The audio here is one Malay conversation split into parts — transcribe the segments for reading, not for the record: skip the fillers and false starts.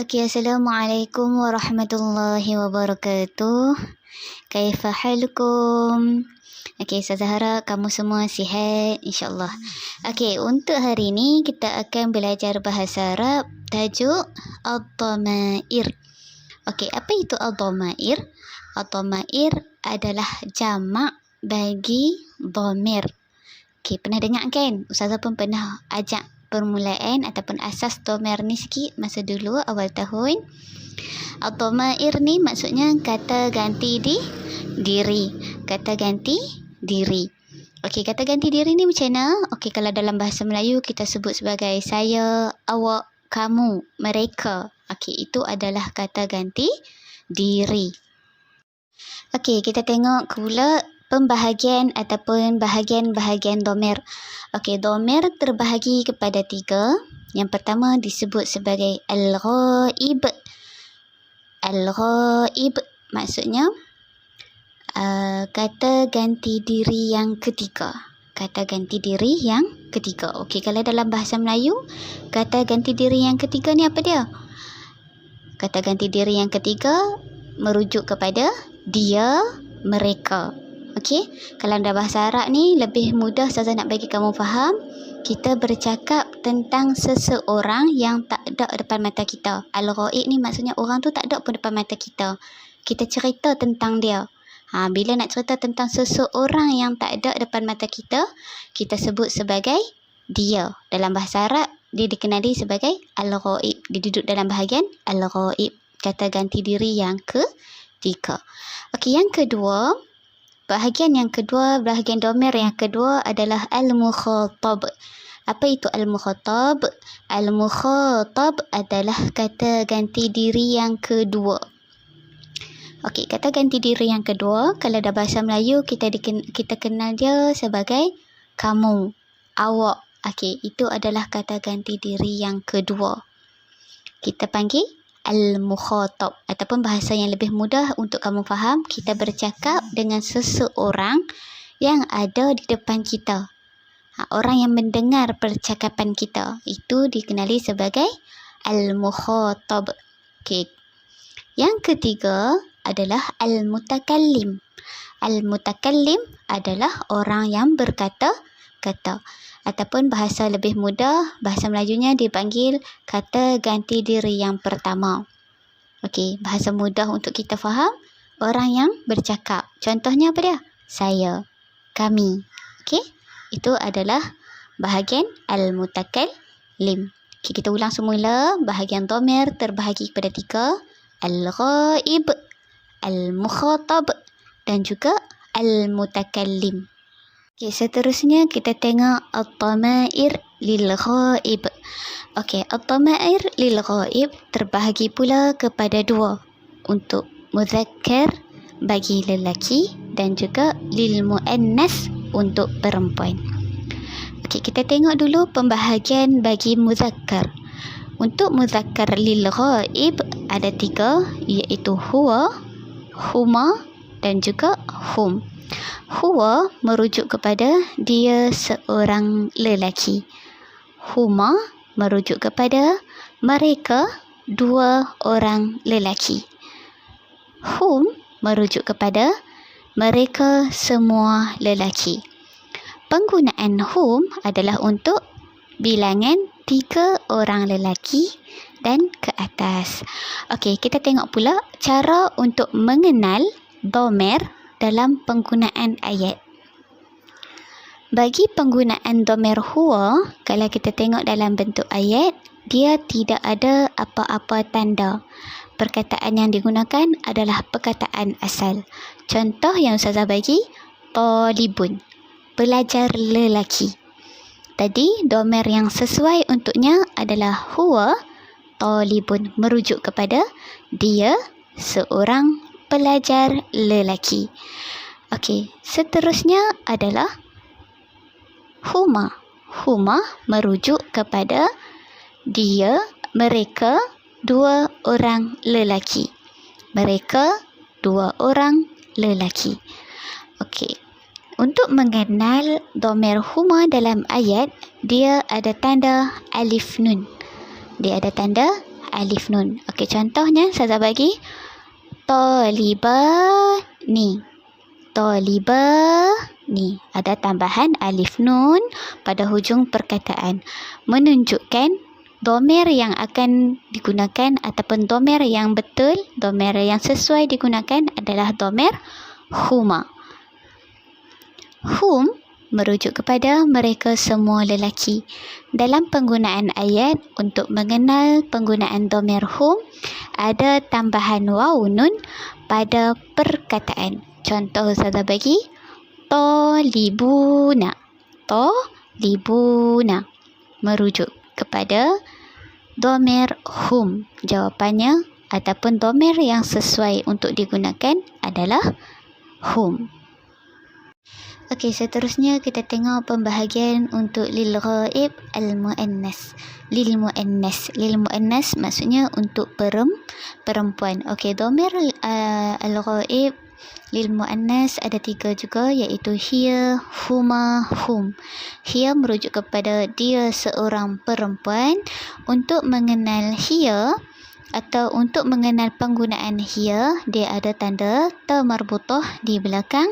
Okey, Assalamualaikum warahmatullahi wabarakatuh. Kaifa halukum? Okey, Ustazah harap kamu semua sihat insya-Allah. Okey, untuk hari ini kita akan belajar bahasa Arab tajuk ad-dhamair. Okey, apa itu ad-dhamair? Ad-dhamair adalah jamak bagi dhamir. Okey, pernah dengar kan? Ustazah pun pernah ajak permulaan ataupun asas dhamir ni sikit masa dulu awal tahun. Ad-dhamair ni maksudnya kata ganti diri. Kata ganti diri. Okey, kata ganti diri ni macam mana? Okey, kalau dalam bahasa Melayu kita sebut sebagai saya, awak, kamu, mereka. Okey, itu adalah kata ganti diri. Okey, kita tengok pula pembahagian ataupun bahagian-bahagian dhamir. Okey, dhamir terbahagi kepada 3. Yang pertama disebut sebagai al-ghaib. Al-ghaib maksudnya kata ganti diri yang ketiga. Kata ganti diri yang ketiga. Okey, kalau dalam bahasa Melayu, kata ganti diri yang ketiga ni apa dia? Kata ganti diri yang ketiga merujuk kepada dia, mereka. Okey, kalau dalam bahasa Arab ni lebih mudah saya nak bagi kamu faham. Kita bercakap tentang seseorang yang tak ada depan mata kita. Al-ghaib ni maksudnya orang tu tak ada pun depan mata kita. Kita cerita tentang dia. Bila nak cerita tentang seseorang yang tak ada depan mata kita, kita sebut sebagai dia. Dalam bahasa Arab, dia dikenali sebagai al-ghaib. Dia duduk dalam bahagian al-ghaib. Kata ganti diri yang ketiga. Okey, yang kedua, bahagian dhamir yang kedua adalah al-mukhatab. Apa itu al-mukhatab? Al-mukhatab adalah kata ganti diri yang kedua. Okey, kata ganti diri yang kedua, kalau dalam bahasa Melayu kita kenal dia sebagai kamu, awak. Okey, itu adalah kata ganti diri yang kedua. Kita panggil al-mukhatab, ataupun bahasa yang lebih mudah untuk kamu faham, kita bercakap dengan seseorang yang ada di depan kita. Orang yang mendengar percakapan kita, itu dikenali sebagai al-mukhatab. Okey. Yang ketiga adalah al-mutakallim. Al-mutakallim adalah orang yang berkata-kata. Ataupun bahasa lebih mudah, bahasa Melajunya dipanggil kata ganti diri yang pertama. Okey, bahasa mudah untuk kita faham, orang yang bercakap. Contohnya apa dia? Saya, kami. Okey, itu adalah bahagian al-mutakallim. Okey, kita ulang semula. Bahagian dhamir terbahagi kepada 3. Al-ghaib, al-mukhatab dan juga al-mutakallim. Okey, seterusnya kita tengok ad-dhamair lil-ghaib. Okey, ad-dhamair lil-ghaib terbahagi pula kepada 2. Untuk muzakkar bagi lelaki dan juga lil-muannas untuk perempuan. Okey, kita tengok dulu pembahagian bagi muzakkar. Untuk muzakkar lil-ghaib ada 3, iaitu huwa, huma dan juga hum. Huwa merujuk kepada dia seorang lelaki. Huma merujuk kepada mereka 2 orang lelaki. Hum merujuk kepada mereka semua lelaki. Penggunaan hum adalah untuk bilangan 3 orang lelaki dan ke atas. Okey, kita tengok pula cara untuk mengenal dhamir dalam penggunaan ayat. Bagi penggunaan dhamir huwa, kalau kita tengok dalam bentuk ayat, dia tidak ada apa-apa tanda. Perkataan yang digunakan adalah perkataan asal. Contoh yang Ustazah bagi, talibun, pelajar lelaki. Tadi dhamir yang sesuai untuknya adalah huwa talibun, merujuk kepada dia seorang pelajar lelaki. Okey, seterusnya adalah huma. Huma merujuk kepada dia, mereka 2 orang lelaki. Mereka 2 orang lelaki. Okey. Untuk mengenal dhamir huma dalam ayat, dia ada tanda alif nun. Dia ada tanda alif nun. Okey, contohnya saya bagi talibani. Talibani. Ada tambahan alif nun pada hujung perkataan. Menunjukkan domer yang akan digunakan ataupun domer yang betul, domer yang sesuai digunakan adalah domer huma. Hum merujuk kepada mereka semua lelaki. Dalam penggunaan ayat, untuk mengenal penggunaan domer hum, ada tambahan waw nun pada perkataan. Contoh saya bagi talibuna. Talibuna merujuk kepada domer hum. Jawapannya ataupun domer yang sesuai untuk digunakan adalah hum. Okey, seterusnya kita tengok pembahagian untuk lil ghaib al muannas. Lil muannas maksudnya untuk perempuan. Okey, domer al ghaib lil muannas ada 3 juga, iaitu hiya, huma, hum. Hiya merujuk kepada dia seorang perempuan. Untuk mengenal hiya atau untuk mengenal penggunaan hiya, dia ada tanda ta marbutah di belakang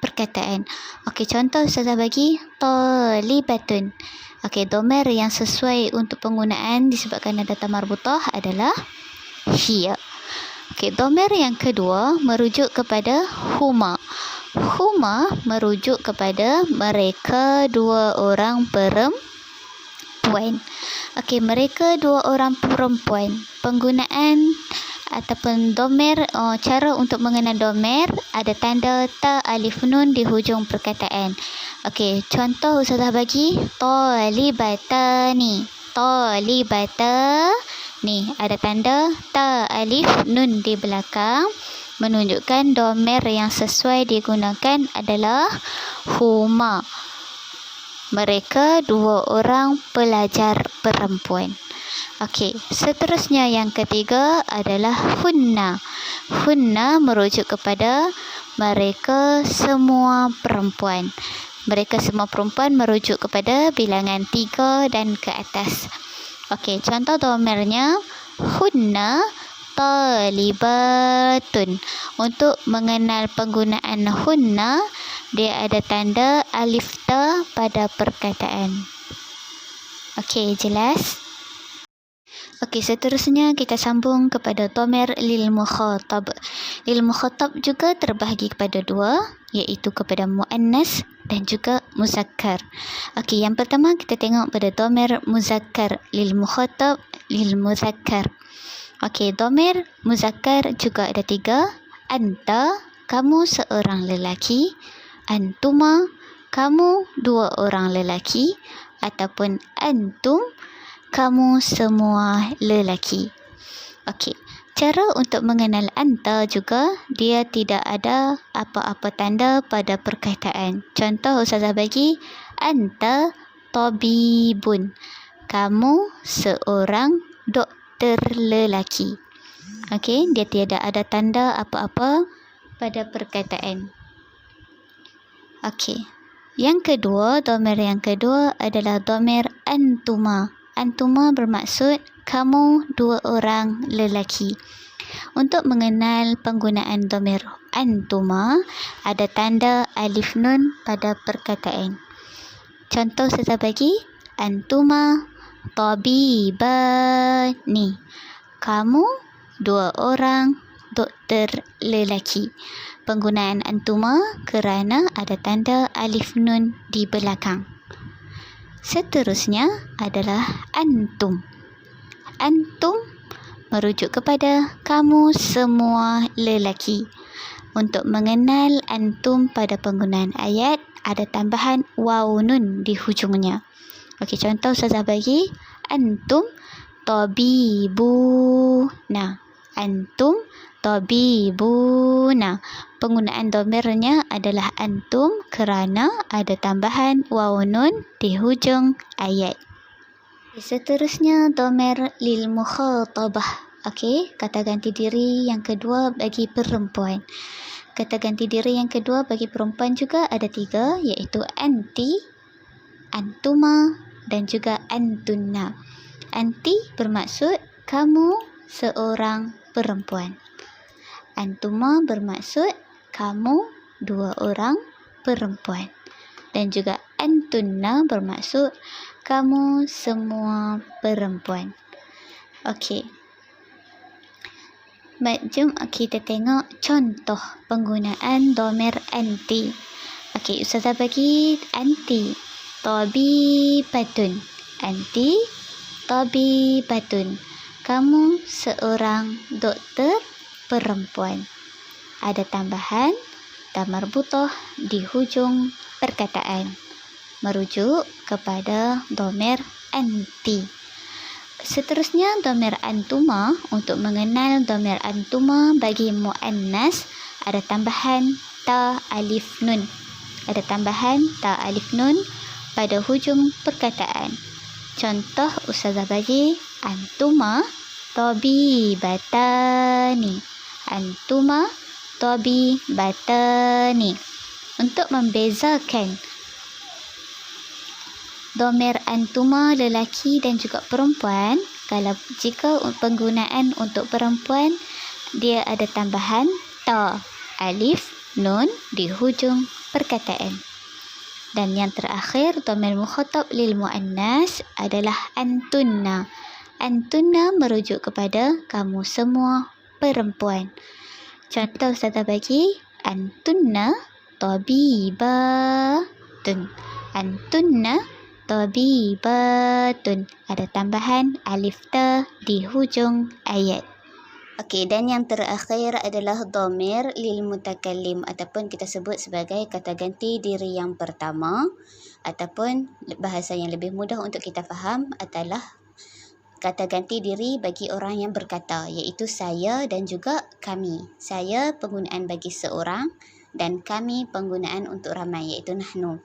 perkataan. Okey, contoh saya bagi talibatun. Okey, domer yang sesuai untuk penggunaan disebabkan ada ta marbutah adalah hiya. Okey, domer yang kedua merujuk kepada huma. Huma merujuk kepada mereka 2 orang perempuan. Okey, mereka 2 orang perempuan. Penggunaan ataupun domer, cara untuk mengenal domer, ada tanda ta alif nun di hujung perkataan. Okey, contoh Ustazah bagi talibatani. Talibatani ada tanda ta alif nun di belakang, menunjukkan domer yang sesuai digunakan adalah huma. Mereka 2 orang pelajar perempuan. Okey, seterusnya yang ketiga adalah hunna. Hunna merujuk kepada mereka semua perempuan. Mereka semua perempuan merujuk kepada bilangan 3 dan ke atas. Okey, contoh domernya hunna talibatun. Untuk mengenal penggunaan hunna, dia ada tanda alif ta pada perkataan. Okey, jelas? Okey, seterusnya kita sambung kepada domer lil mukhatab. Lil mukhatab juga terbahagi kepada 2, iaitu kepada muannas dan juga muzakkar. Okey, yang pertama kita tengok pada domer muzakkar lil mukhatab lil muzakkar. Okey, domer muzakkar juga ada 3. Anta, kamu seorang lelaki. Antuma, kamu 2 orang lelaki. Ataupun antum, kamu semua lelaki. Okey, cara untuk mengenal anta juga, dia tidak ada apa-apa tanda pada perkataan. Contoh Ustazah bagi anta tabibun. Kamu seorang doktor lelaki. Okey, dia tiada ada tanda apa-apa pada perkataan. Okey, yang kedua, domer yang kedua adalah domer antuma. Antuma bermaksud kamu 2 orang lelaki. Untuk mengenal penggunaan domer antuma, ada tanda alif nun pada perkataan. Contoh saya bagi antuma tabibani. Kamu 2 orang doktor lelaki. Penggunaan antuma kerana ada tanda alif nun di belakang. Seterusnya adalah antum. Antum merujuk kepada kamu semua lelaki. Untuk mengenal antum pada penggunaan ayat, ada tambahan waw nun di hujungnya. Okey, contoh saya bagi antum tabibuna. Antum tabibuna. Penggunaan domernya adalah antum kerana ada tambahan waw nun di hujung ayat. Seterusnya domer lil mukhatabah. Okey, kata ganti diri yang kedua bagi perempuan. Kata ganti diri yang kedua bagi perempuan juga ada 3, iaitu anti, antuma dan juga antunna. Anti bermaksud kamu seorang perempuan. Antuma bermaksud kamu dua orang perempuan. Dan juga antunna bermaksud kamu semua perempuan. Okey. Jom kita tengok contoh penggunaan dhamir anti. Okey, Ustazah bagi anti. Tabibatun. Anti tabibatun. Kamu seorang doktor perempuan. Ada tambahan ta marbutah di hujung perkataan merujuk kepada dhamir anti. Seterusnya dhamir antuma. Untuk mengenal dhamir antuma bagi muannas ada tambahan ta alif nun. Ada tambahan ta alif nun pada hujung perkataan. Contoh Ustazah bagi antuma tabibatani. Antuma tabibatani. Untuk membezakan dhamir antuma lelaki dan juga perempuan, kalau jika penggunaan untuk perempuan dia ada tambahan ta alif nun di hujung perkataan. Dan yang terakhir dhamir mukhatab lil muannas adalah antunna. Antunna merujuk kepada kamu semua perempuan. Contoh Ustazah bagi antunna tabibatun. Antunna tabibatun. Ada tambahan alif ta di hujung ayat. Okey, dan yang terakhir adalah dhamir lil mutakallim ataupun kita sebut sebagai kata ganti diri yang pertama, ataupun bahasa yang lebih mudah untuk kita faham adalah kata ganti diri bagi orang yang berkata, iaitu saya dan juga kami. Saya penggunaan bagi seorang dan kami penggunaan untuk ramai, iaitu nahnu.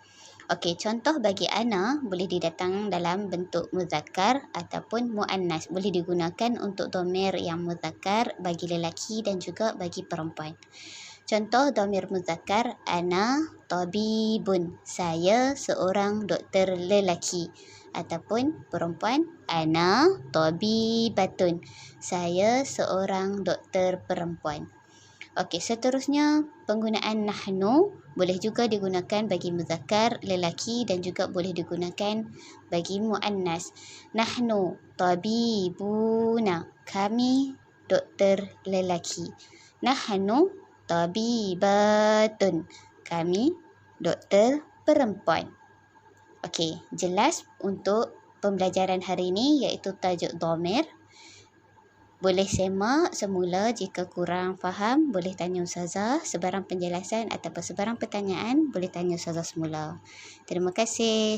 Okey, contoh bagi ana boleh didatang dalam bentuk muzakkar ataupun muannas. Boleh digunakan untuk dhamir yang muzakkar bagi lelaki dan juga bagi perempuan. Contoh dhamir muzakkar, ana tabibun. Saya seorang doktor lelaki. Ataupun perempuan, ana tabibatun. Saya seorang doktor perempuan. Okey, seterusnya penggunaan nahnu boleh juga digunakan bagi muzakkar lelaki dan juga boleh digunakan bagi muannas. Nahnu tabibuna. Kami doktor lelaki. Nahnu tabibatun. Kami doktor perempuan. Okey, jelas untuk pembelajaran hari ini iaitu tajuk dhamir. Boleh semak semula, jika kurang faham boleh tanya Ustazah. Sebarang penjelasan ataupun sebarang pertanyaan boleh tanya Ustazah semula. Terima kasih.